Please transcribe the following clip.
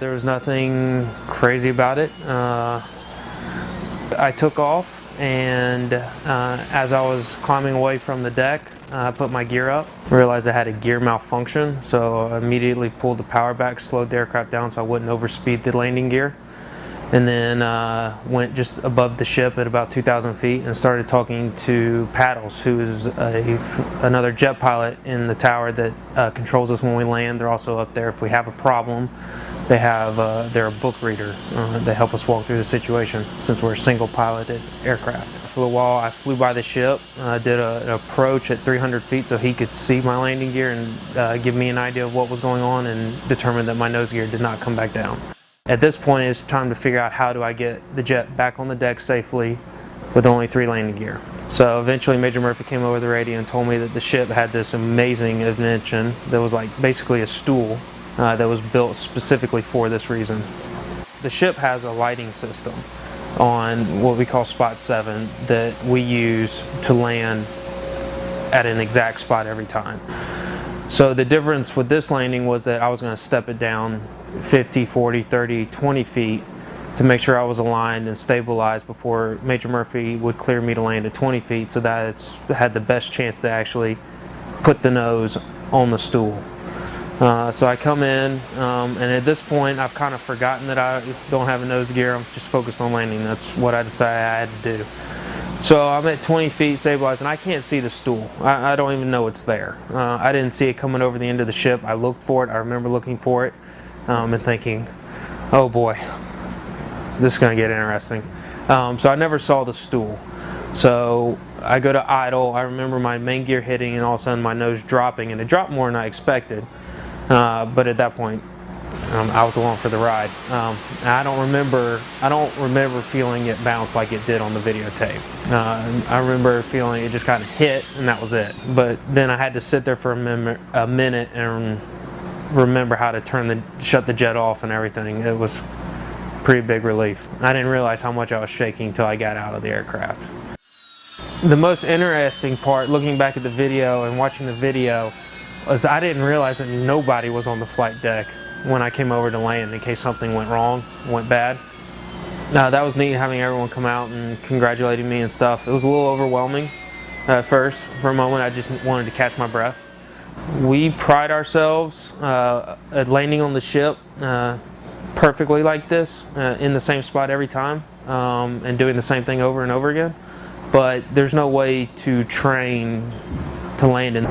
There was nothing crazy about it. I took off, and as I was climbing away from the deck, I put my gear up, realized I had a gear malfunction, so I immediately pulled the power back, slowed the aircraft down so I wouldn't overspeed the landing gear, and then went just above the ship at about 2,000 feet and started talking to Paddles, who is another jet pilot in the tower that controls us when we land. They're also up there if we have a problem. They have they're a book reader. They help us walk through the situation since we're a single piloted aircraft. For a while I flew by the ship, did an approach at 300 feet so he could see my landing gear and give me an idea of what was going on, and determined that my nose gear did not come back down. At this point, it's time to figure out how do I get the jet back on the deck safely with only 3 landing gear. So eventually Major Murphy came over the radio and told me that the ship had this amazing invention that was like basically a stool that was built specifically for this reason. The ship has a lighting system on what we call spot 7 that we use to land at an exact spot every time. So the difference with this landing was that I was going to step it down 50, 40, 30, 20 feet to make sure I was aligned and stabilized before Major Murphy would clear me to land at 20 feet, so that it's had the best chance to actually put the nose on the stool. So I come in, and at this point I've kind of forgotten that I don't have a nose gear. I'm just focused on landing. That's what I decided I had to do. So I'm at 20 feet stabilized, and I can't see the stool. I don't even know it's there. I didn't see it coming over the end of the ship. I looked for it. I remember looking for it and thinking, oh boy, this is going to get interesting. So I never saw the stool. So I go to idle. I remember my main gear hitting and all of a sudden my nose dropping, and it dropped more than I expected. But at that point, I was along for the ride. I don't remember feeling it bounce like it did on the videotape. I remember feeling it just kind of hit, and that was it. But then I had to sit there for a minute and remember how to shut the jet off and everything. It was pretty big relief. I didn't realize how much I was shaking until I got out of the aircraft. The most interesting part, looking back at the video and watching the video, was I didn't realize that nobody was on the flight deck when I came over to land in case something went wrong, went bad. That was neat, having everyone come out and congratulating me and stuff. It was a little overwhelming at first. For a moment I just wanted to catch my breath. We pride ourselves at landing on the ship perfectly like this, in the same spot every time, and doing the same thing over and over again. But there's no way to train to land in